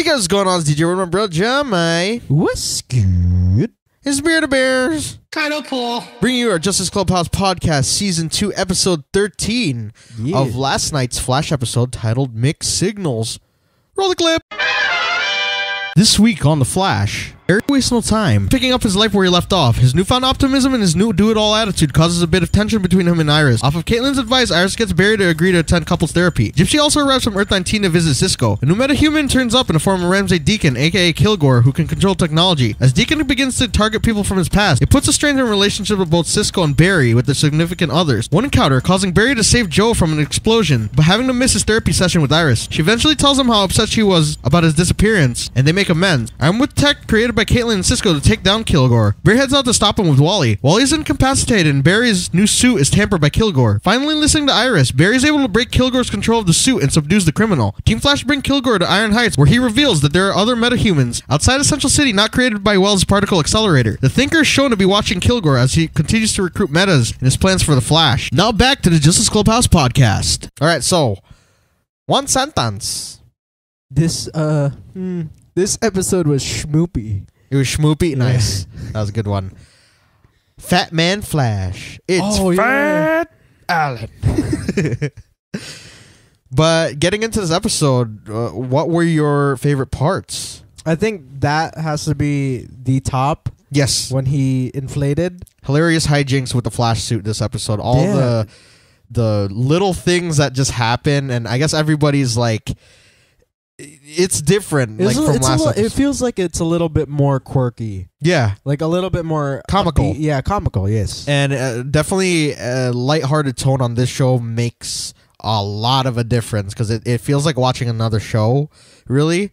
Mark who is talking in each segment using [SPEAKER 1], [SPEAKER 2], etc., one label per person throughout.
[SPEAKER 1] guys, what's going on? It's DJ with my bro, Jamai.
[SPEAKER 2] What's good?
[SPEAKER 1] It's Beard of Bears.
[SPEAKER 3] Kind of pull.
[SPEAKER 1] Bringing you our Justice Clubhouse podcast, Season 2, Episode 13 of last night's Flash episode titled Mixed Signals. Roll the clip. This week on The Flash, Eric wastes no time picking up his life where he left off. His newfound optimism and his new do-it-all attitude causes a bit of tension between him and Iris. Off of Caitlin's advice, Iris gets Barry to agree to attend couples therapy. Gypsy also arrives from Earth 19 to visit Cisco. A new metahuman turns up in the form of Ramsay Deacon, aka Kilgore, who can control technology. As Deacon begins to target people from his past, it puts a strain in relationship with both Cisco and Barry with their significant others. One encounter causing Barry to save Joe from an explosion, but having to miss his therapy session with Iris. She eventually tells him how upset she was about his disappearance, and they make amends. Armed with tech created by Caitlin and Cisco to take down Kilgore, Barry heads out to stop him with Wally. Wally's incapacitated and Barry's new suit is tampered by Kilgore. Finally listening to Iris, Barry's able to break Kilgore's control of the suit and subdues the criminal. Team Flash bring Kilgore to Iron Heights, where he reveals that there are other metahumans outside of Central City not created by Wells' particle accelerator. The Thinker is shown to be watching Kilgore as he continues to recruit metas in his plans for the Flash. Now back to the Justice Clubhouse podcast. Alright, so one sentence.
[SPEAKER 2] This episode was schmoopy.
[SPEAKER 1] It was schmoopy. Nice. That was a good one. Fat Man Flash. It's Fat Alan. But getting into this episode, what were your favorite parts?
[SPEAKER 2] I think that has to be the top.
[SPEAKER 1] Yes.
[SPEAKER 2] When he inflated.
[SPEAKER 1] Hilarious hijinks with the Flash suit this episode. All the little things that just happen, and I guess everybody's like, it's different. Like from last episode.
[SPEAKER 2] It feels like it's a little bit more quirky.
[SPEAKER 1] Yeah.
[SPEAKER 2] Like a little bit more
[SPEAKER 1] comical.
[SPEAKER 2] Yeah, comical, yes.
[SPEAKER 1] And definitely a lighthearted tone on this show makes a lot of a difference because it feels like watching another show, really.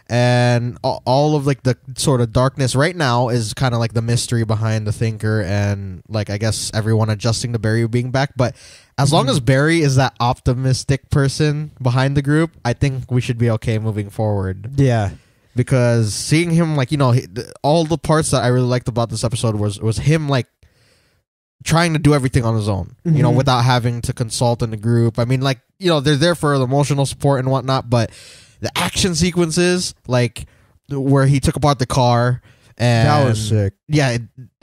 [SPEAKER 1] And all of like the sort of darkness right now is kind of like the mystery behind the Thinker and like I guess everyone adjusting to Barry being back. But as long as Barry is that optimistic person behind the group, I think we should be okay moving forward.
[SPEAKER 2] Yeah. Because
[SPEAKER 1] seeing him like, you know, all the parts that I really liked about this episode was him like trying to do everything on his own, you know, without having to consult in the group. I mean, like, you know, they're there for the emotional support and whatnot, but the action sequences, like where he took apart the car, and
[SPEAKER 2] that was sick.
[SPEAKER 1] Yeah,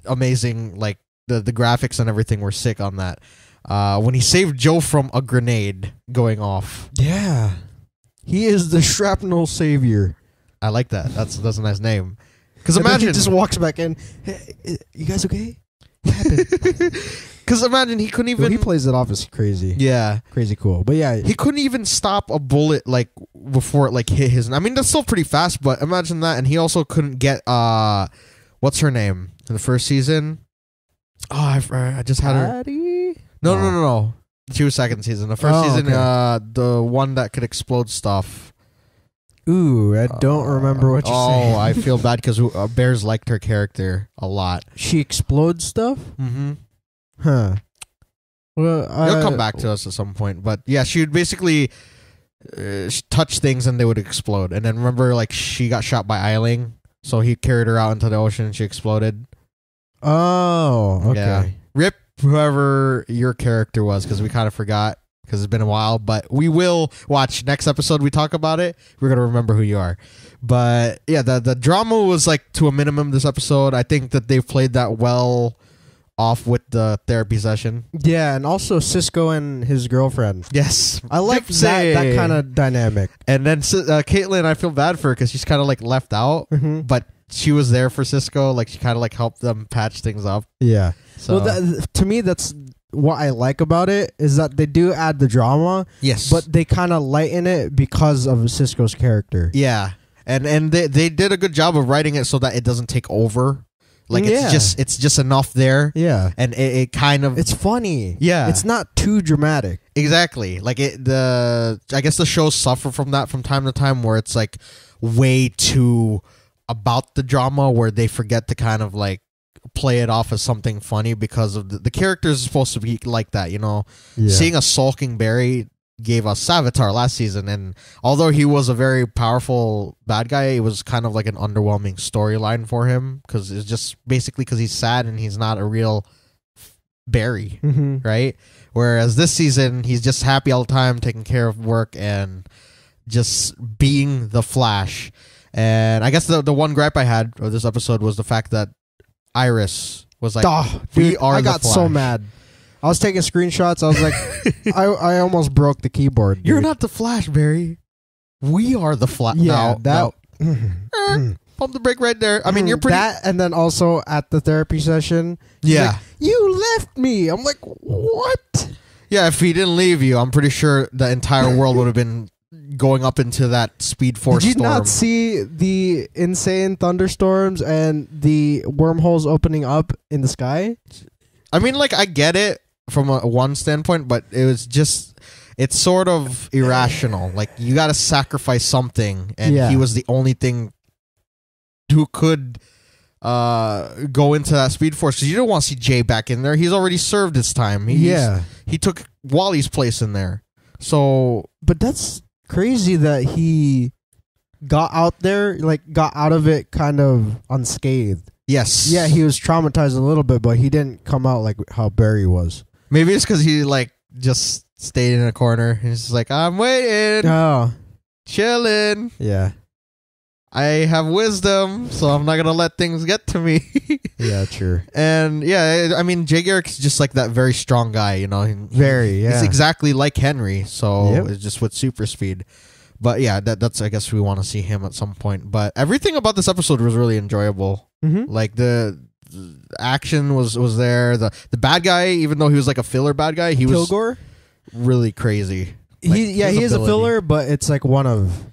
[SPEAKER 1] amazing. Like the graphics and everything were sick on that. When he saved Joe from a grenade going off. Yeah, he is the shrapnel savior. I like that. That's a nice name. Because imagine
[SPEAKER 2] he just walks back in. Hey, you guys okay? What happened?
[SPEAKER 1] Because imagine he couldn't even.
[SPEAKER 2] He plays it off as crazy.
[SPEAKER 1] Yeah,
[SPEAKER 2] crazy cool. But yeah,
[SPEAKER 1] he couldn't even stop a bullet like before it like hit his. I mean, that's still pretty fast, but imagine that. And he also couldn't get what's her name in the first season? Oh, I just had her. No. She was second season. The first season, the one that could explode stuff.
[SPEAKER 2] Ooh, I don't remember what you're saying.
[SPEAKER 1] Oh, I feel bad because Bears liked her character a lot.
[SPEAKER 2] She explodes stuff?
[SPEAKER 1] Mm-hmm.
[SPEAKER 2] Huh. Well,
[SPEAKER 1] It'll come back to us at some point. But yeah, she would basically touch things and they would explode. And then remember, like, she got shot by Eiling. So he carried her out into the ocean and she exploded.
[SPEAKER 2] Oh, okay.
[SPEAKER 1] Yeah. Rip whoever your character was because we kind of forgot. Because it's been a while, but we will watch next episode. We talk about it. We're gonna remember who you are. But yeah, the drama was like to a minimum this episode. I think that they've played that well off with the therapy session. Yeah, and also Cisco and his girlfriend. Yes, I like that kind of dynamic. And then Caitlin, I feel bad for her because she's kind of like left out, but she was there for Cisco. Like she kind of like helped them patch things up. Yeah. So well, to me, that's what I like about it is that they do add the drama. Yes. But they kind of lighten it because of Cisco's character. Yeah. And they did a good job of writing it so that it doesn't take over. Like it's just enough there. Yeah. And it kind of it's funny. Yeah. It's not too dramatic. Exactly. Like I guess the shows suffer from that from time to time where it's like way too about the drama where they forget to kind of like play it off as something funny because of the characters are supposed to be like that, you know. Seeing a sulking Barry gave us Savitar last season, and although he was a very powerful bad guy, it was kind of like an underwhelming storyline for him because it's just basically because he's sad and he's not a real Barry, right? Whereas this season he's just happy all the time, taking care of work and just being the Flash. And I guess the one gripe I had of this episode was the fact that Iris was like,
[SPEAKER 2] dude, I got so mad. I was taking screenshots. I was like, I almost broke the keyboard. Dude.
[SPEAKER 1] You're not the Flash, Barry. We are the Flash.
[SPEAKER 2] Yeah,
[SPEAKER 1] Pump the brake right there. I mean, you're pretty...
[SPEAKER 2] That, and then also at the therapy session,
[SPEAKER 1] yeah.
[SPEAKER 2] Like, you left me. I'm like, what?
[SPEAKER 1] Yeah, if he didn't leave you, I'm pretty sure the entire world would have been going up into that Speed Force storm.
[SPEAKER 2] Did you not see the insane thunderstorms and the wormholes opening up in the sky?
[SPEAKER 1] I mean, like, I get it from one standpoint, but it was just... It's sort of irrational. Like, you got to sacrifice something, and he was the only thing who could go into that Speed Force, because you don't want to see Jay back in there. He's already served his time. He took Wally's place in there. So,
[SPEAKER 2] but that's crazy that he got out there, like got out of it kind of unscathed.
[SPEAKER 1] Yes.
[SPEAKER 2] Yeah, he was traumatized a little bit, but he didn't come out like how Barry was.
[SPEAKER 1] Maybe it's because he like just stayed in a corner. He's just like, I'm waiting.
[SPEAKER 2] Oh.
[SPEAKER 1] Chilling.
[SPEAKER 2] Yeah.
[SPEAKER 1] I have wisdom, so I'm not going to let things get to me.
[SPEAKER 2] Yeah, true.
[SPEAKER 1] And yeah, I mean, Jay Garrick's just like that very strong guy, you know. He's exactly like Henry, so it's just with super speed. But yeah, that's I guess we want to see him at some point. But everything about this episode was really enjoyable.
[SPEAKER 2] Mm-hmm.
[SPEAKER 1] Like the action was there. The bad guy, even though he was like a filler bad guy, he
[SPEAKER 2] Kilgore?
[SPEAKER 1] was really crazy. Like,
[SPEAKER 2] he is a filler, but it's like one of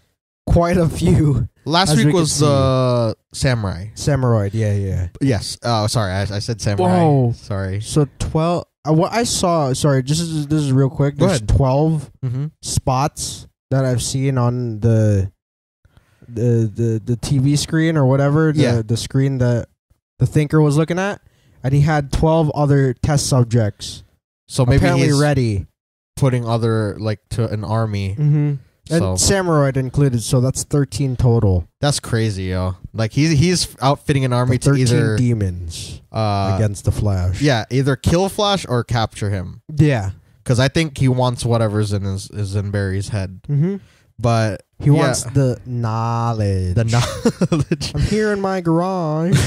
[SPEAKER 2] quite a few.
[SPEAKER 1] Last week was the Samurai.
[SPEAKER 2] Samuroid, yeah.
[SPEAKER 1] Yes. Oh, sorry. I said Samurai.
[SPEAKER 2] Whoa.
[SPEAKER 1] Sorry.
[SPEAKER 2] So 12. What I saw. Sorry, this is real quick. There's 12 spots that I've seen on the TV screen or whatever. The screen that the thinker was looking at, and he had 12 other test subjects.
[SPEAKER 1] So maybe
[SPEAKER 2] apparently
[SPEAKER 1] he's
[SPEAKER 2] ready,
[SPEAKER 1] putting other like to an army.
[SPEAKER 2] Mm-hmm. And Samuroid included, so that's 13 total.
[SPEAKER 1] That's crazy, yo. Like he's outfitting an army to either
[SPEAKER 2] demons against the Flash.
[SPEAKER 1] Yeah, either kill Flash or capture him.
[SPEAKER 2] Yeah,
[SPEAKER 1] because I think he wants whatever's in Barry's head.
[SPEAKER 2] Mm-hmm.
[SPEAKER 1] But
[SPEAKER 2] he wants the knowledge.
[SPEAKER 1] The knowledge.
[SPEAKER 2] I'm here in my garage.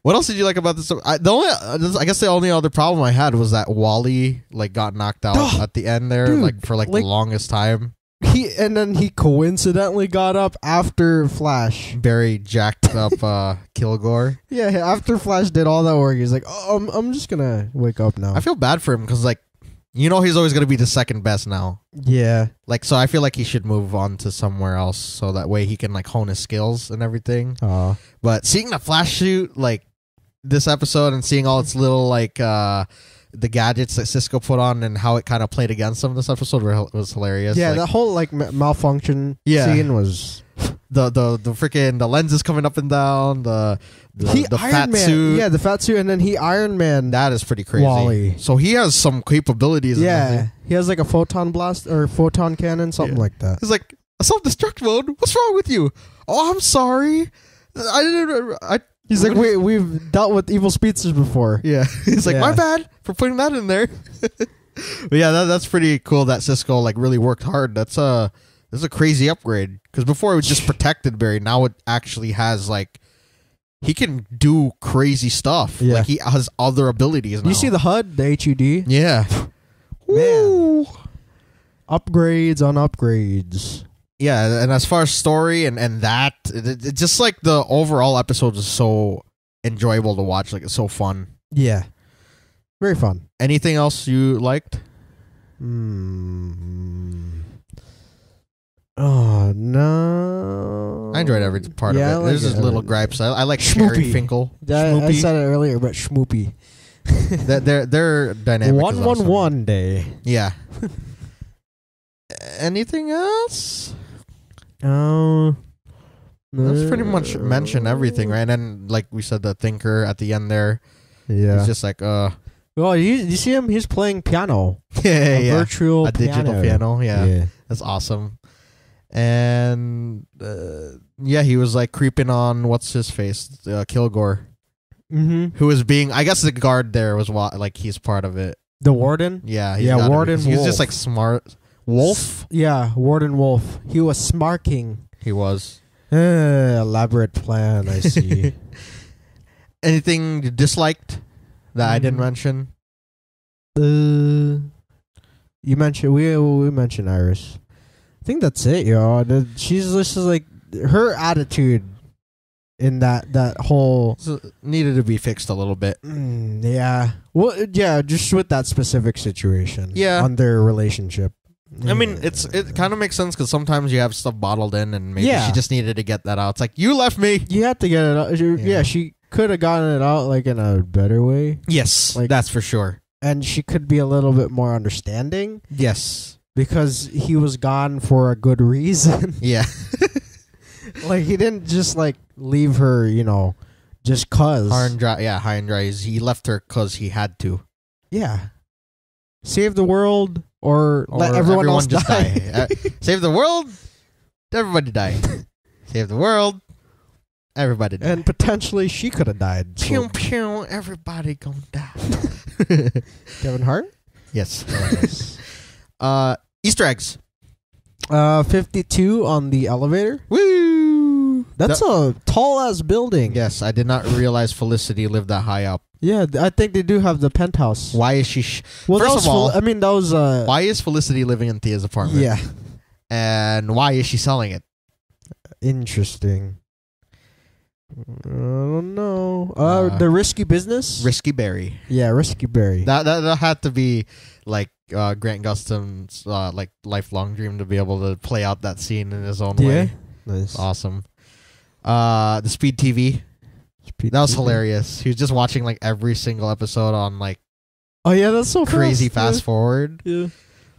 [SPEAKER 1] What else did you like about this? I guess the only other problem I had was that Wally like got knocked out at the end there, dude, for the longest time.
[SPEAKER 2] And then he coincidentally got up after Flash.
[SPEAKER 1] Barry jacked up Kilgore.
[SPEAKER 2] Yeah, after Flash did all that work, he's like, "Oh, I'm just gonna wake up now."
[SPEAKER 1] I feel bad for him because he's always gonna be the second best now.
[SPEAKER 2] Yeah.
[SPEAKER 1] So I feel like he should move on to somewhere else so that way he can hone his skills and everything. But seeing the Flash shoot this episode and seeing all its little the gadgets that Cisco put on and how it kind of played against him this episode was hilarious.
[SPEAKER 2] Yeah, the whole malfunction scene was
[SPEAKER 1] the freaking the lenses coming up and down, the fat suit.
[SPEAKER 2] Yeah, the fat suit, and then he Iron Man.
[SPEAKER 1] That is pretty crazy.
[SPEAKER 2] Wally.
[SPEAKER 1] So he has some capabilities.
[SPEAKER 2] Yeah, he has like a photon blast or photon cannon, something like that.
[SPEAKER 1] He's like, self-destruct mode. What's wrong with you? Oh, I'm sorry.
[SPEAKER 2] He's like, wait, we've dealt with evil speedsters before.
[SPEAKER 1] Yeah. He's like, my bad for putting that in there. But yeah, that's pretty cool that Cisco really worked hard. That's a crazy upgrade. Because before it was just protected Barry. Now it actually has he can do crazy stuff.
[SPEAKER 2] Yeah.
[SPEAKER 1] He has other abilities now.
[SPEAKER 2] You see the HUD, the HUD?
[SPEAKER 1] Yeah.
[SPEAKER 2] Man. Upgrades on upgrades.
[SPEAKER 1] Yeah, and as far as story and that, it's just the overall episode is so enjoyable to watch. It's so fun.
[SPEAKER 2] Yeah. Very fun.
[SPEAKER 1] Anything else you liked?
[SPEAKER 2] Oh, no.
[SPEAKER 1] I enjoyed every part of it. There's just little gripes. I like Sherry Finkel.
[SPEAKER 2] I said it earlier, but Schmoopy.
[SPEAKER 1] They're dynamic.
[SPEAKER 2] 111 day.
[SPEAKER 1] Yeah. Anything else? That's pretty much mentioned everything, right? And like we said, the thinker at the end there.
[SPEAKER 2] Yeah.
[SPEAKER 1] He's just
[SPEAKER 2] well, you see him? He's playing piano.
[SPEAKER 1] Yeah,
[SPEAKER 2] virtual
[SPEAKER 1] digital piano. Yeah. That's awesome. And he was creeping on what's his face, Kilgore, who was being. I guess the guard there was he's part of it.
[SPEAKER 2] The warden.
[SPEAKER 1] Yeah,
[SPEAKER 2] Warden.
[SPEAKER 1] He was just smart. Wolf.
[SPEAKER 2] Yeah, Warden Wolf. He was smarking.
[SPEAKER 1] He was.
[SPEAKER 2] Elaborate plan, I see.
[SPEAKER 1] Anything you disliked that I didn't mention?
[SPEAKER 2] You mentioned we mentioned Iris. I think that's it, yo. She's just like her attitude in that whole
[SPEAKER 1] needed to be fixed a little bit.
[SPEAKER 2] Yeah. Well, yeah, just with that specific situation.
[SPEAKER 1] Yeah.
[SPEAKER 2] On their relationship.
[SPEAKER 1] I mean, it kind of makes sense because sometimes you have stuff bottled in, and maybe she just needed to get that out. It's like, you left me.
[SPEAKER 2] You had to get it out. Yeah, she could have gotten it out like in a better way.
[SPEAKER 1] Yes, like, that's for sure.
[SPEAKER 2] And she could be a little bit more understanding.
[SPEAKER 1] Yes,
[SPEAKER 2] because he was gone for a good reason.
[SPEAKER 1] Yeah.
[SPEAKER 2] Like, he didn't just like leave her, just cause.
[SPEAKER 1] High and dry. He left her cause he had to.
[SPEAKER 2] Yeah. Save the world or let everyone else
[SPEAKER 1] just
[SPEAKER 2] die.
[SPEAKER 1] Save the world, everybody die. Save the world, everybody die.
[SPEAKER 2] And potentially she could have died.
[SPEAKER 1] Pew, pew, everybody gonna die.
[SPEAKER 2] Kevin Hart?
[SPEAKER 1] Yes. Easter eggs.
[SPEAKER 2] 52 on the elevator.
[SPEAKER 1] Woo!
[SPEAKER 2] That's a tall-ass building.
[SPEAKER 1] Yes, I did not realize Felicity lived that high up.
[SPEAKER 2] Yeah, I think they do have the penthouse.
[SPEAKER 1] Why is she...
[SPEAKER 2] First of all, I mean, that was...
[SPEAKER 1] why is Felicity living in Thea's apartment?
[SPEAKER 2] Yeah.
[SPEAKER 1] And why is she selling it?
[SPEAKER 2] Interesting. I don't know. The Risky Business?
[SPEAKER 1] Risky Berry.
[SPEAKER 2] Yeah, Risky Berry.
[SPEAKER 1] That had to be like Grant Gustin's like lifelong dream to be able to play out that scene in his own way.
[SPEAKER 2] Nice.
[SPEAKER 1] Awesome. The Speed TV. That was hilarious. He was just watching like every single episode on like...
[SPEAKER 2] Oh yeah, that's so
[SPEAKER 1] crazy fast forward.
[SPEAKER 2] Yeah.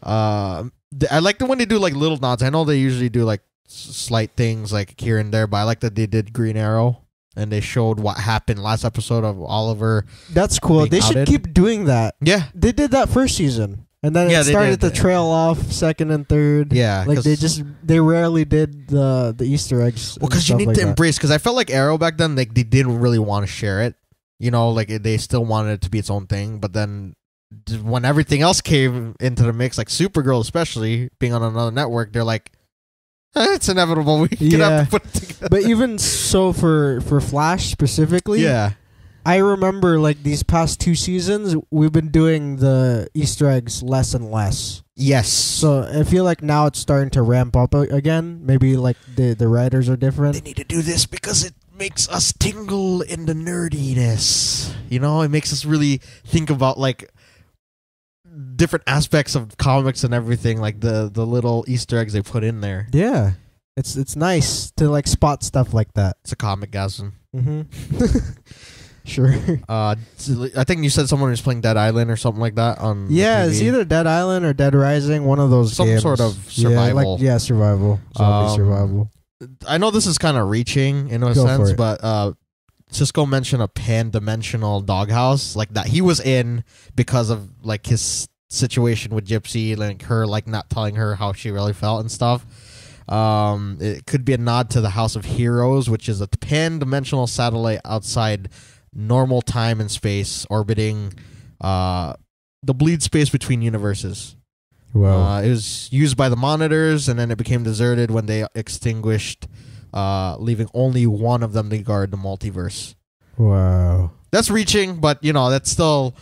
[SPEAKER 1] I like the when they do like little nods. I know they usually do like slight things like here and there, but I like that they did Green Arrow and they showed what happened last episode of Oliver.
[SPEAKER 2] That's cool. They should keep doing that.
[SPEAKER 1] Yeah,
[SPEAKER 2] they did that first season. And then it started to trail off second and third.
[SPEAKER 1] Yeah.
[SPEAKER 2] Like they rarely did the Easter eggs.
[SPEAKER 1] Well, because you need to embrace, because I felt like Arrow back then, like they didn't really want to share it. Like they still wanted it to be its own thing. But then when everything else came into the mix, like Supergirl especially, being on another network, they're like, it's inevitable. We can have to put it together.
[SPEAKER 2] But even so for Flash specifically,
[SPEAKER 1] yeah.
[SPEAKER 2] I remember like these past 2 seasons, we've been doing the Easter eggs less and less.
[SPEAKER 1] Yes.
[SPEAKER 2] So I feel like now it's starting to ramp up again. Maybe like the writers are different.
[SPEAKER 1] They need to do this because it makes us tingle in the nerdiness. It makes us really think about like different aspects of comics and everything, like the little Easter eggs they put in there.
[SPEAKER 2] Yeah. It's nice to like spot stuff like that.
[SPEAKER 1] It's a comic-gasm.
[SPEAKER 2] Mm-hmm. Sure.
[SPEAKER 1] I think you said someone was playing Dead Island or something like that on
[SPEAKER 2] Yeah, it's either Dead Island or Dead Rising, one of those games.
[SPEAKER 1] Some sort of survival.
[SPEAKER 2] Survival. Zombie survival.
[SPEAKER 1] I know this is kind of reaching in a sense, but Cisco mentioned a pan-dimensional doghouse like that he was in because of like his situation with Gypsy, like her like not telling her how she really felt and stuff. It could be a nod to the House of Heroes, which is a pan-dimensional satellite outside normal time and space, orbiting the bleed space between universes.
[SPEAKER 2] Wow.
[SPEAKER 1] It was used by the Monitors, and then it became deserted when they extinguished, leaving only one of them to guard the multiverse.
[SPEAKER 2] Wow.
[SPEAKER 1] That's reaching, but that's still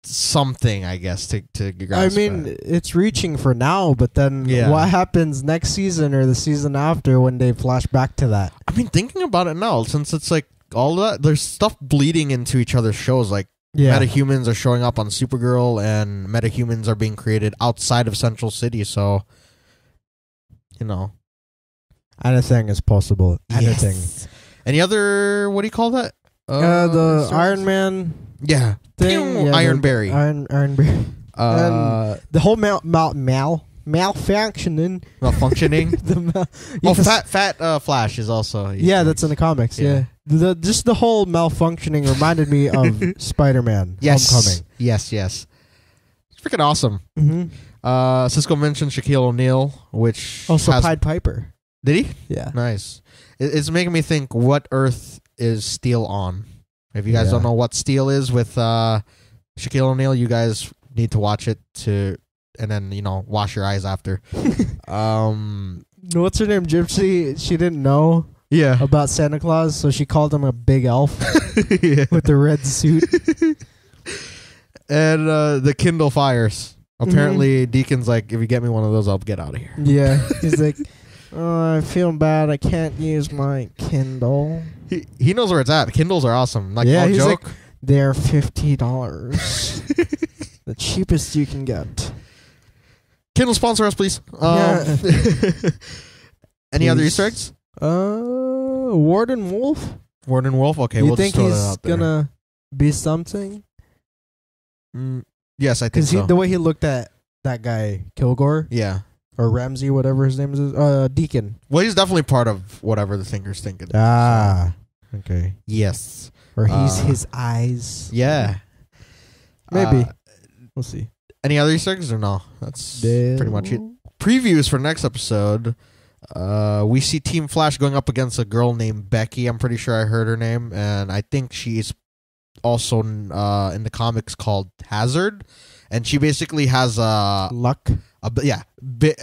[SPEAKER 1] something, I guess, to grasp.
[SPEAKER 2] I mean, it's reaching for now, but then what happens next season or the season after when they flash back to that?
[SPEAKER 1] I mean, thinking about it now, since it's like all that, there's stuff bleeding into each other's shows. Like metahumans are showing up on Supergirl, and metahumans are being created outside of Central City. So,
[SPEAKER 2] anything is possible. Anything.
[SPEAKER 1] Yes. Any other? What do you call that?
[SPEAKER 2] The Iron Man.
[SPEAKER 1] Yeah.
[SPEAKER 2] Thing. Yeah,
[SPEAKER 1] Iron Berry.
[SPEAKER 2] Iron Berry. The whole malfunctioning.
[SPEAKER 1] Malfunctioning? Fat Flash is also...
[SPEAKER 2] Yeah, that's in the comics, yeah. Just the whole malfunctioning reminded me of Spider-Man Homecoming.
[SPEAKER 1] Yes. It's freaking awesome.
[SPEAKER 2] Mm-hmm.
[SPEAKER 1] Cisco mentioned Shaquille O'Neal, which...
[SPEAKER 2] Also Pied Piper.
[SPEAKER 1] Did he?
[SPEAKER 2] Yeah.
[SPEAKER 1] Nice. It's making me think, what Earth is Steel on? If you guys don't know what Steel is with Shaquille O'Neal, you guys need to watch it and then wash your eyes after.
[SPEAKER 2] What's her name? Gypsy. She didn't know
[SPEAKER 1] Yeah.
[SPEAKER 2] about Santa Claus, so she called him a big elf
[SPEAKER 1] Yeah.
[SPEAKER 2] with the red suit.
[SPEAKER 1] And the Kindle fires. Apparently, Deacon's like, if you get me one of those, I'll get out of here.
[SPEAKER 2] Yeah. He's like, oh, I feel bad. I can't use my Kindle.
[SPEAKER 1] He knows where it's at. Kindles are awesome. Like,
[SPEAKER 2] Yeah,
[SPEAKER 1] no
[SPEAKER 2] he's
[SPEAKER 1] joke.
[SPEAKER 2] like, they're $50. The cheapest you can get.
[SPEAKER 1] Kindle sponsor us, please.
[SPEAKER 2] Yeah.
[SPEAKER 1] Any other Easter eggs?
[SPEAKER 2] Warden Wolf?
[SPEAKER 1] Warden Wolf? Okay,
[SPEAKER 2] You
[SPEAKER 1] we'll
[SPEAKER 2] think
[SPEAKER 1] just throw that
[SPEAKER 2] he's
[SPEAKER 1] out there.
[SPEAKER 2] gonna be something?
[SPEAKER 1] Yes, I think
[SPEAKER 2] Because
[SPEAKER 1] so.
[SPEAKER 2] the way he looked at that guy, Kilgore,
[SPEAKER 1] Yeah.
[SPEAKER 2] or Ramsey, whatever his name is, Deacon.
[SPEAKER 1] Well, he's definitely part of whatever the Thinker's thinking.
[SPEAKER 2] Ah, okay.
[SPEAKER 1] Yes.
[SPEAKER 2] Or he's his eyes.
[SPEAKER 1] Yeah.
[SPEAKER 2] Maybe. We'll see.
[SPEAKER 1] Any other Easter eggs or no? That's pretty much it. Previews for next episode. We see Team Flash going up against a girl named Becky. I'm pretty sure I heard her name, and I think she's also in the comics called Hazard, and she basically has
[SPEAKER 2] Luck.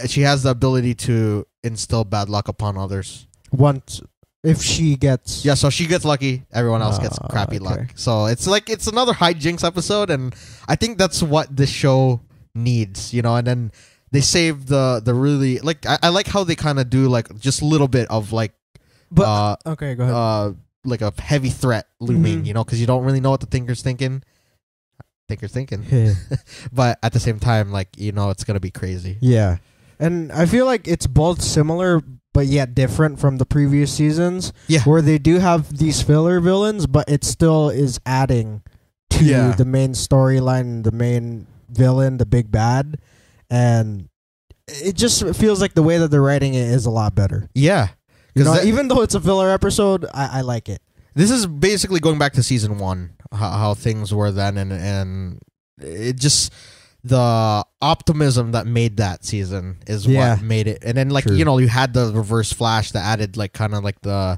[SPEAKER 1] she has the ability to instill bad luck upon others.
[SPEAKER 2] Once, if she gets...
[SPEAKER 1] Yeah, so she gets lucky, everyone else gets crappy luck. So it's like it's another Hi-Jinks episode, and I think that's what this show needs, you know. And then they save the really like I like how they kind of do like just a little bit of like,
[SPEAKER 2] But okay, go ahead.
[SPEAKER 1] like a heavy threat looming, you know, because you don't really know what the Thinker's thinking. But at the same time, like, you know, it's gonna be crazy.
[SPEAKER 2] Yeah, and I feel like it's both similar but yet different from the previous seasons.
[SPEAKER 1] Yeah,
[SPEAKER 2] where they do have these filler villains, but it still is adding to the main storyline, the main villain, the big bad, and it just feels like the way that they're writing it is a lot better.
[SPEAKER 1] Yeah,
[SPEAKER 2] you know, even though it's a filler episode, I like it.
[SPEAKER 1] This is basically going back to season 1, how things were then, and it just the optimism that made that season is what made it. And then like you know, you had the Reverse Flash that added like kind of like the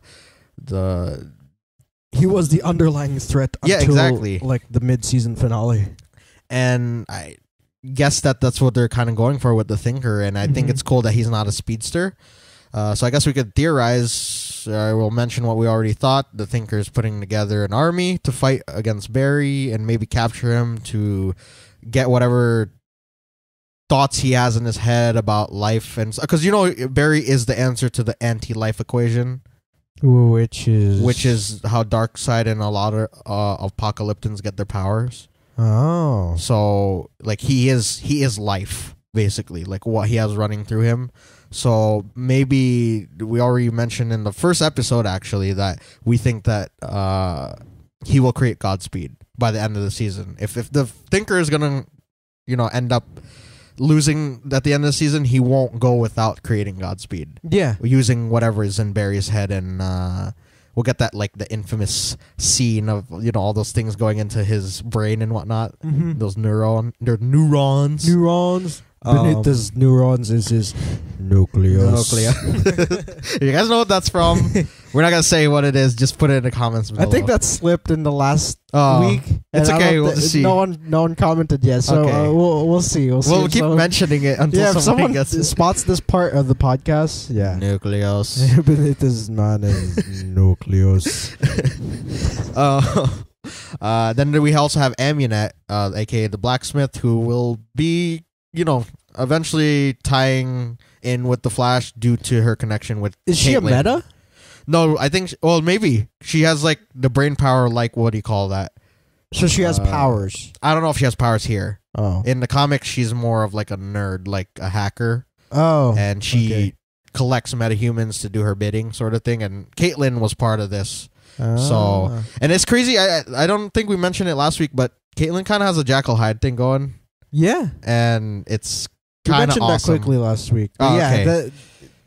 [SPEAKER 2] he was the underlying threat until
[SPEAKER 1] exactly
[SPEAKER 2] like the mid-season finale.
[SPEAKER 1] And I guess that's what they're kind of going for with the Thinker, and I think it's cool that he's not a speedster. So I guess we could theorize. I will mention what we already thought. The Thinker's putting together an army to fight against Barry and maybe capture him to get whatever thoughts he has in his head about life. And because, you know, Barry is the answer to the anti-life equation.
[SPEAKER 2] Which is
[SPEAKER 1] how Darkseid and a lot of Apocalyptans get their powers.
[SPEAKER 2] Oh.
[SPEAKER 1] So, like, he is life, basically. Like, what he has running through him. So maybe we already mentioned in the first episode, actually, that we think that he will create Godspeed by the end of the season. If the Thinker is gonna, you know, end up losing at the end of the season, he won't go without creating Godspeed.
[SPEAKER 2] Yeah,
[SPEAKER 1] using whatever is in Barry's head, and we'll get that like the infamous scene of, you know, all those things going into his brain and whatnot. Those neurons.
[SPEAKER 2] Beneath his neurons is his nucleus.
[SPEAKER 1] You guys know what that's from? We're not gonna say what it is. Just put it in the comments below.
[SPEAKER 2] I think that slipped in the last week.
[SPEAKER 1] It's okay. We'll see.
[SPEAKER 2] No one commented yet, so we'll see.
[SPEAKER 1] We'll keep mentioning it until
[SPEAKER 2] someone
[SPEAKER 1] gets it.
[SPEAKER 2] spots this part of the podcast. Yeah,
[SPEAKER 1] nucleus.
[SPEAKER 2] Beneath his man is nucleus.
[SPEAKER 1] Then we also have Amunet, aka the blacksmith, who will be, you know, eventually tying in with the Flash due to her connection with
[SPEAKER 2] Is she a meta?
[SPEAKER 1] No, I think, well, maybe. She has, like, the brain power, like, what do you call that?
[SPEAKER 2] So she has powers.
[SPEAKER 1] I don't know if she has powers here.
[SPEAKER 2] Oh.
[SPEAKER 1] In the comics, she's more of, like, a nerd, like a hacker.
[SPEAKER 2] Oh.
[SPEAKER 1] And she collects metahumans to do her bidding, sort of thing. And Caitlin was part of this. So, and it's crazy. I don't think we mentioned it last week, but Caitlin kind of has a Jekyll Hyde thing going.
[SPEAKER 2] Yeah.
[SPEAKER 1] And it's
[SPEAKER 2] You
[SPEAKER 1] kind of
[SPEAKER 2] mentioned
[SPEAKER 1] awesome.
[SPEAKER 2] that quickly last week.
[SPEAKER 1] Oh,
[SPEAKER 2] yeah,
[SPEAKER 1] okay.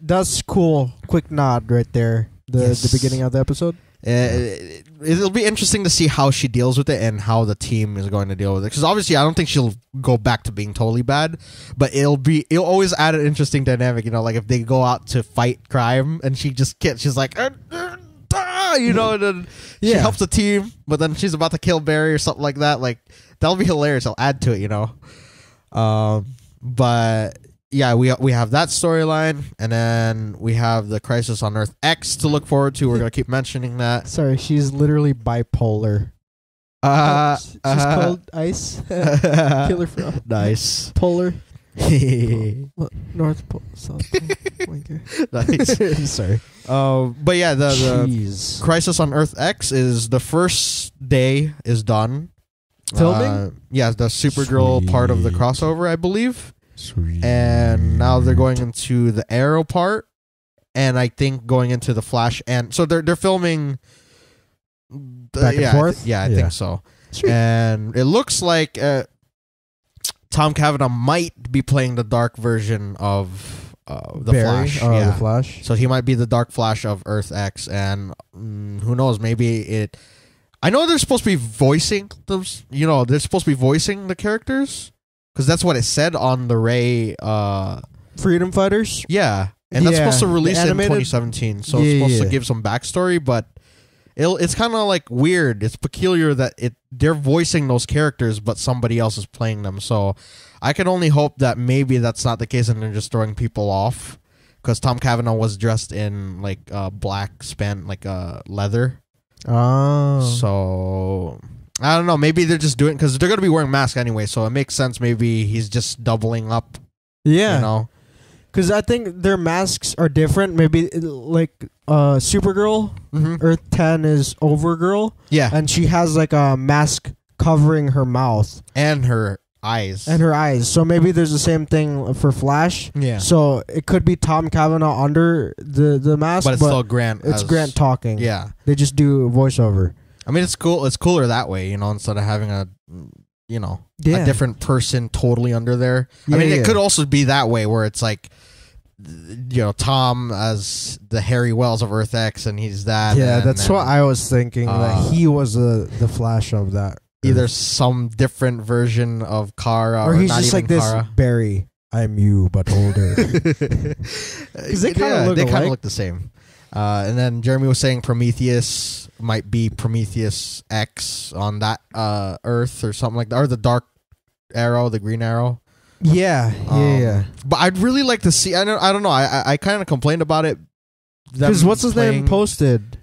[SPEAKER 2] That's cool. Quick nod right there. The beginning of the episode.
[SPEAKER 1] It'll be interesting to see how she deals with it and how the team is going to deal with it. Because obviously, I don't think she'll go back to being totally bad, but it'll always add an interesting dynamic. You know, like if they go out to fight crime and she just gets, she's like, you know, and then she helps the team, but then she's about to kill Barry or something like that. Like that'll be hilarious. I'll add to it, you know. But yeah, we have that storyline, and then we have the Crisis on Earth X to look forward to. We're gonna keep mentioning that.
[SPEAKER 2] Sorry, she's literally bipolar. She's called Ice. Killer Frost.
[SPEAKER 1] Nice.
[SPEAKER 2] Polar. North Pole, South Pole. Oh my God.
[SPEAKER 1] Nice.
[SPEAKER 2] Sorry.
[SPEAKER 1] But yeah, the Crisis on Earth X is the first day is done.
[SPEAKER 2] Filming?
[SPEAKER 1] Yeah, the Supergirl part of the crossover, I believe.
[SPEAKER 2] Sweet.
[SPEAKER 1] And now they're going into the Arrow part, and I think going into the Flash, and so they're filming
[SPEAKER 2] back and forth.
[SPEAKER 1] I think so.
[SPEAKER 2] Sweet.
[SPEAKER 1] And it looks like Tom Cavanaugh might be playing the dark version of the Flash.
[SPEAKER 2] The Flash.
[SPEAKER 1] So he might be the Dark Flash of Earth X, and who knows? Maybe it. I know they're supposed to be voicing those. You know, they're supposed to be voicing the characters because that's what it said on the Ray.
[SPEAKER 2] Freedom Fighters.
[SPEAKER 1] Yeah, and that's supposed to release in
[SPEAKER 2] animated?
[SPEAKER 1] 2017. So it's supposed to give some backstory, but it's kind of like weird. It's peculiar that they're voicing those characters, but somebody else is playing them. So I can only hope that maybe that's not the case, and they're just throwing people off. Because Tom Cavanaugh was dressed in like black leather.
[SPEAKER 2] Oh.
[SPEAKER 1] So I don't know. Maybe they're just doing because they're gonna be wearing masks anyway. So it makes sense. Maybe he's just doubling up.
[SPEAKER 2] Yeah.
[SPEAKER 1] You know.
[SPEAKER 2] Because I think their masks are different. Maybe like Supergirl, Earth 10 is Overgirl.
[SPEAKER 1] Yeah.
[SPEAKER 2] And she has like a mask covering her mouth.
[SPEAKER 1] And her eyes.
[SPEAKER 2] So maybe there's the same thing for Flash.
[SPEAKER 1] Yeah.
[SPEAKER 2] So it could be Tom Cavanaugh under the mask.
[SPEAKER 1] But it's still Grant.
[SPEAKER 2] It's Grant talking.
[SPEAKER 1] Yeah.
[SPEAKER 2] They just do voiceover.
[SPEAKER 1] I mean, it's cool. It's cooler that way, you know, instead of having a different person totally under there.
[SPEAKER 2] Yeah,
[SPEAKER 1] I mean, it could also be that way where it's like, you know, Tom as the Harry Wells of Earth X, and he's that.
[SPEAKER 2] Yeah, that's what I was thinking. That he was the Flash of that.
[SPEAKER 1] Either some different version of Kara,
[SPEAKER 2] or he's
[SPEAKER 1] not
[SPEAKER 2] just
[SPEAKER 1] even
[SPEAKER 2] like
[SPEAKER 1] Kara.
[SPEAKER 2] this Barry. I'm you, but older. Because they kind of
[SPEAKER 1] look the same. And then Jeremy was saying Prometheus might be Prometheus X on that Earth or something like that, or the Dark Arrow, the Green Arrow.
[SPEAKER 2] Yeah.
[SPEAKER 1] But I'd really like to see. I don't know. I kind of complained about it
[SPEAKER 2] because what's his name posted.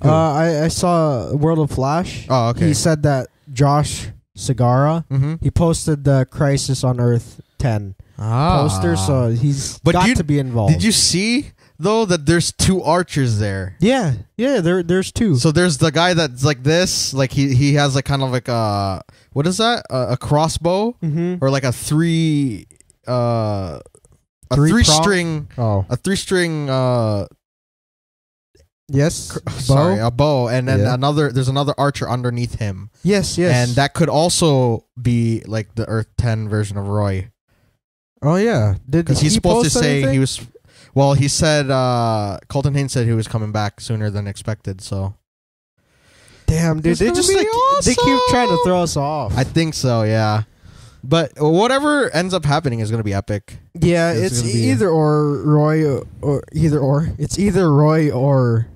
[SPEAKER 2] I saw World of Flash.
[SPEAKER 1] Oh, okay.
[SPEAKER 2] He said that Josh Segara. He posted the Crisis on Earth 10 poster, so he's got to be involved.
[SPEAKER 1] Did you see though that there's two archers there?
[SPEAKER 2] Yeah. There's two.
[SPEAKER 1] So there's the guy that's like this, like he has like kind of like a what is that? A crossbow or like a three string.
[SPEAKER 2] Oh,
[SPEAKER 1] a 3-string.
[SPEAKER 2] Yes.
[SPEAKER 1] Sorry, a bow, and then there's another archer underneath him.
[SPEAKER 2] Yes.
[SPEAKER 1] And that could also be like the Earth 10 version of Roy.
[SPEAKER 2] Oh yeah,
[SPEAKER 1] because he's supposed to say anything? He was. Well, he said Colton Haynes said he was coming back sooner than expected. So,
[SPEAKER 2] damn, dude, they just like
[SPEAKER 1] awesome.
[SPEAKER 2] They keep trying to throw us off.
[SPEAKER 1] I think so, yeah. But whatever ends up happening is going to be epic.
[SPEAKER 2] Yeah, it's either or Roy or either or. It's either Roy or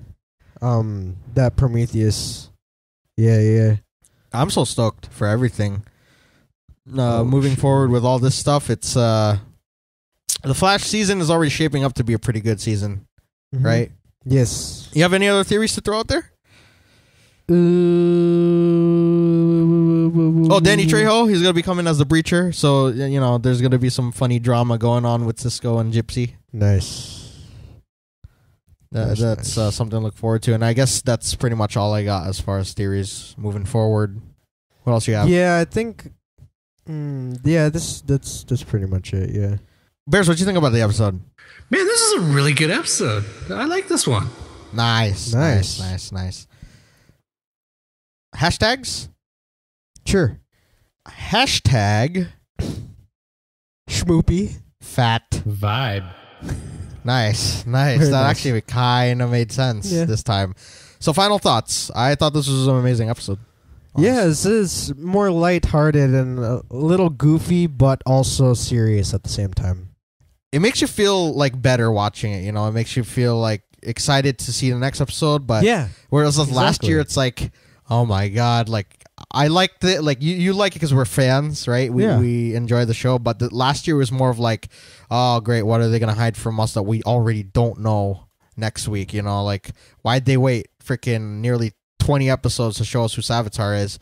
[SPEAKER 2] that Prometheus. Yeah.
[SPEAKER 1] I'm so stoked for everything. Moving forward with all this stuff, it's the Flash season is already shaping up to be a pretty good season, right?
[SPEAKER 2] Yes.
[SPEAKER 1] You have any other theories to throw out there? Danny Trejo, he's gonna be coming as the Breacher, so you know there's gonna be some funny drama going on with Cisco and Gypsy.
[SPEAKER 2] Nice.
[SPEAKER 1] That's something to look forward to, and I guess that's pretty much all I got as far as theories moving forward. What else you have?
[SPEAKER 2] Yeah, I think. That's pretty much it. Yeah.
[SPEAKER 1] Bears, what do you think about the episode?
[SPEAKER 3] Man, this is a really good episode. I like this one.
[SPEAKER 1] Nice. Hashtags?
[SPEAKER 2] Sure.
[SPEAKER 1] Hashtag
[SPEAKER 2] Schmoopy
[SPEAKER 1] Fat
[SPEAKER 3] Vibe.
[SPEAKER 1] Nice.
[SPEAKER 2] Very
[SPEAKER 1] That
[SPEAKER 2] nice.
[SPEAKER 1] actually kind of made sense this time. So, final thoughts. I thought this was an amazing episode.
[SPEAKER 2] Yeah, this is more lighthearted and a little goofy, but also serious at the same time.
[SPEAKER 1] It makes you feel like better watching it, you know? It makes you feel like excited to see the next episode, but whereas last year it's like, oh my god, like I liked it. Like you like it because we're fans, right? We enjoy the show. But last year was more of like, oh great, what are they gonna hide from us that we already don't know next week? You know, like why'd they wait freaking nearly 20 episodes to show us who Savitar is?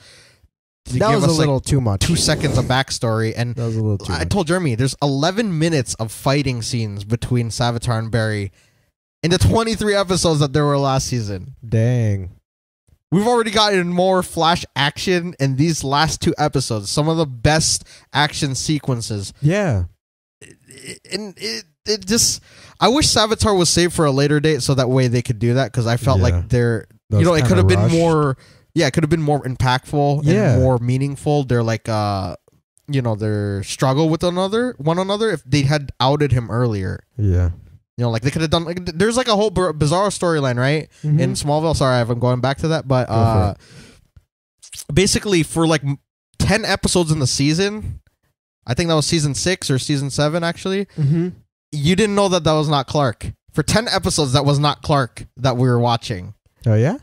[SPEAKER 2] That was a little too much.
[SPEAKER 1] 2 seconds of backstory, and
[SPEAKER 2] that was a little too much.
[SPEAKER 1] I told Jeremy there's 11 minutes of fighting scenes between Savitar and Barry in the 23 episodes that there were last season.
[SPEAKER 2] Dang.
[SPEAKER 1] We've already gotten more Flash action in these last 2 episodes. Some of the best action sequences.
[SPEAKER 2] Yeah.
[SPEAKER 1] And it just... I wish Savitar was saved for a later date so that way they could do that, because I felt like they're... You know, it could have been more... Yeah, it could have been more impactful and more meaningful. They're like... you know, their struggle with one another if they had outed him earlier.
[SPEAKER 2] Yeah.
[SPEAKER 1] You know, like they could have done. Like, there's like a whole bizarre storyline, right? Mm-hmm. In Smallville. Sorry, I'm going back to that, but basically for like 10 episodes in the season, I think that was season 6 or season 7. Actually, you didn't know that was not Clark. For 10 episodes, that was not Clark that we were watching.
[SPEAKER 2] Oh yeah.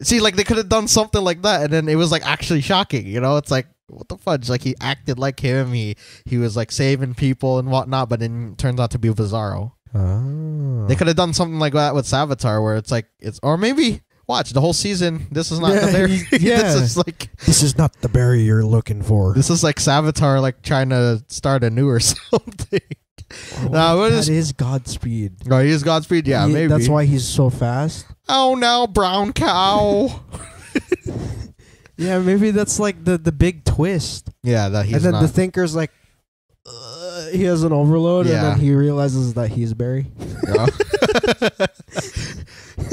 [SPEAKER 1] See, like they could have done something like that, and then it was like actually shocking. You know, it's like, what the fudge? Like he acted like him. He was like saving people and whatnot, but then it turns out to be Bizarro. Oh. They could have done something like that with Savitar, where it's like or maybe watch the whole season. This is not the Barry.
[SPEAKER 2] This is not the Barry you're looking for.
[SPEAKER 1] This is like Savitar, like trying to start anew or something.
[SPEAKER 2] That is Godspeed.
[SPEAKER 1] Oh, he is Godspeed. Yeah, maybe
[SPEAKER 2] that's why he's so fast.
[SPEAKER 1] Oh, now brown cow.
[SPEAKER 2] Yeah, maybe that's like the big twist.
[SPEAKER 1] Yeah, that he's
[SPEAKER 2] and then
[SPEAKER 1] not.
[SPEAKER 2] The Thinker's like, he has an overload, and then he realizes that he's Barry.
[SPEAKER 1] Yeah.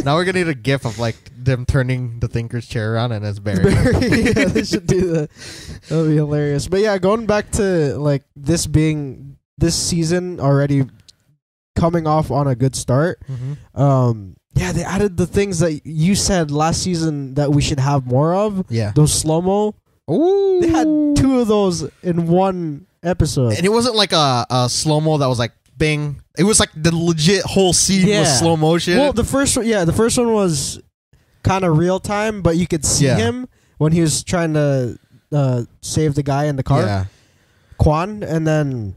[SPEAKER 1] Now we're gonna need a gif of like them turning the Thinker's chair around and it's Barry.
[SPEAKER 2] Yeah, they should do that. That would be hilarious. But yeah, going back to like this season already coming off on a good start. Yeah, they added the things that you said last season that we should have more of. Yeah, those slow-mo.
[SPEAKER 1] Ooh,
[SPEAKER 2] they had 2 of those in one episode,
[SPEAKER 1] and it wasn't like a slow-mo that was like bing. It was like the legit whole scene was slow motion.
[SPEAKER 2] Well, the first one was kind of real time, but you could see him when he was trying to save the guy in the car, Quan, and then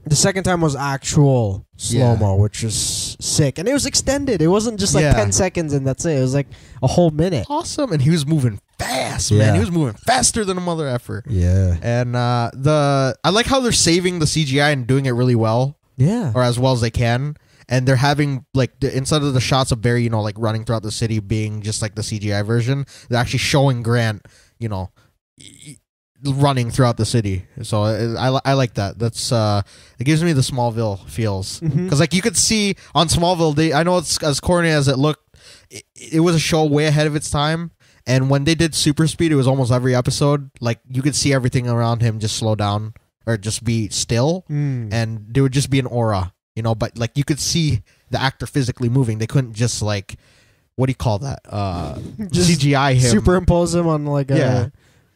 [SPEAKER 2] the second time was actual slow-mo, which was sick. And it was extended. It wasn't just like 10 seconds and that's it. It was like a whole minute.
[SPEAKER 1] Awesome. And he was moving fast, man. He was moving faster than a mother effer.
[SPEAKER 2] Yeah.
[SPEAKER 1] And I like how they're saving the CGI and doing it really well.
[SPEAKER 2] Yeah.
[SPEAKER 1] Or as well as they can. And they're having, like, instead of the shots of Barry, you know, like running throughout the city being just like the CGI version, they're actually showing Grant, you know, running throughout the city. So I like that. That's it gives me the Smallville feels, because like you could see on Smallville, I know it's as corny as it looked, it was a show way ahead of its time, and when they did super speed, it was almost every episode like you could see everything around him just slow down or just be still, and there would just be an aura, you know, but like you could see the actor physically moving. They couldn't just like, what do you call that, just CGI him,
[SPEAKER 2] superimpose him on like a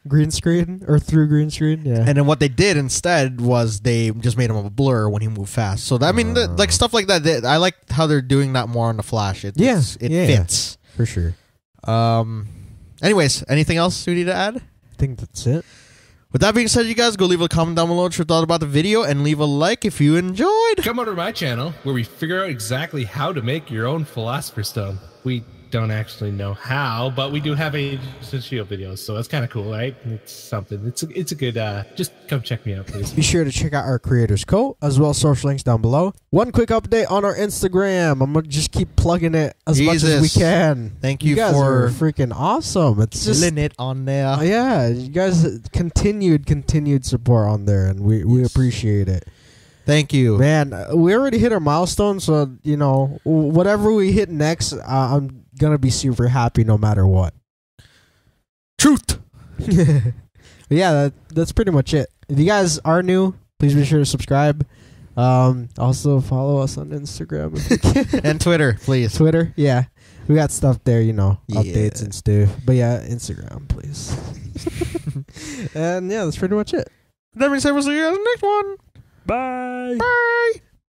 [SPEAKER 2] green screen or through green screen. Yeah.
[SPEAKER 1] And then what they did instead was they just made him a blur when he moved fast. So I mean, like stuff like that. I like how they're doing that more on the Flash. It fits
[SPEAKER 2] for sure.
[SPEAKER 1] Anyways, anything else we need to add?
[SPEAKER 2] I think that's it.
[SPEAKER 1] With that being said, you guys go leave a comment down below what you thought about the video and leave a like if you enjoyed.
[SPEAKER 3] Come over to my channel where we figure out exactly how to make your own Philosopher's Stone. We don't actually know how, but we do have Agents of S.H.I.E.L.D. videos, so that's kind of cool, right? It's something. It's a good, just come check me out, please.
[SPEAKER 2] Be sure to check out our creators code, as well as social links down below. One quick update on our Instagram. I'm going to just keep plugging it as much as we can.
[SPEAKER 1] Thank you,
[SPEAKER 2] guys
[SPEAKER 1] for
[SPEAKER 2] are freaking awesome. It's just
[SPEAKER 1] killing it on there.
[SPEAKER 2] Yeah, you guys continued support on there, and we appreciate it.
[SPEAKER 1] Thank you.
[SPEAKER 2] Man, we already hit our milestone, so, you know, whatever we hit next, I'm going to be super happy no matter what.
[SPEAKER 1] Truth.
[SPEAKER 2] Yeah, that's pretty much it. If you guys are new, please be sure to subscribe. Also, follow us on Instagram if you can.
[SPEAKER 1] And Twitter, please.
[SPEAKER 2] Twitter, yeah. We got stuff there, you know, updates and stuff. But yeah, Instagram, please. And yeah, that's pretty much it.
[SPEAKER 1] That being said, we'll see you guys in the next one.
[SPEAKER 2] Bye.
[SPEAKER 1] Bye.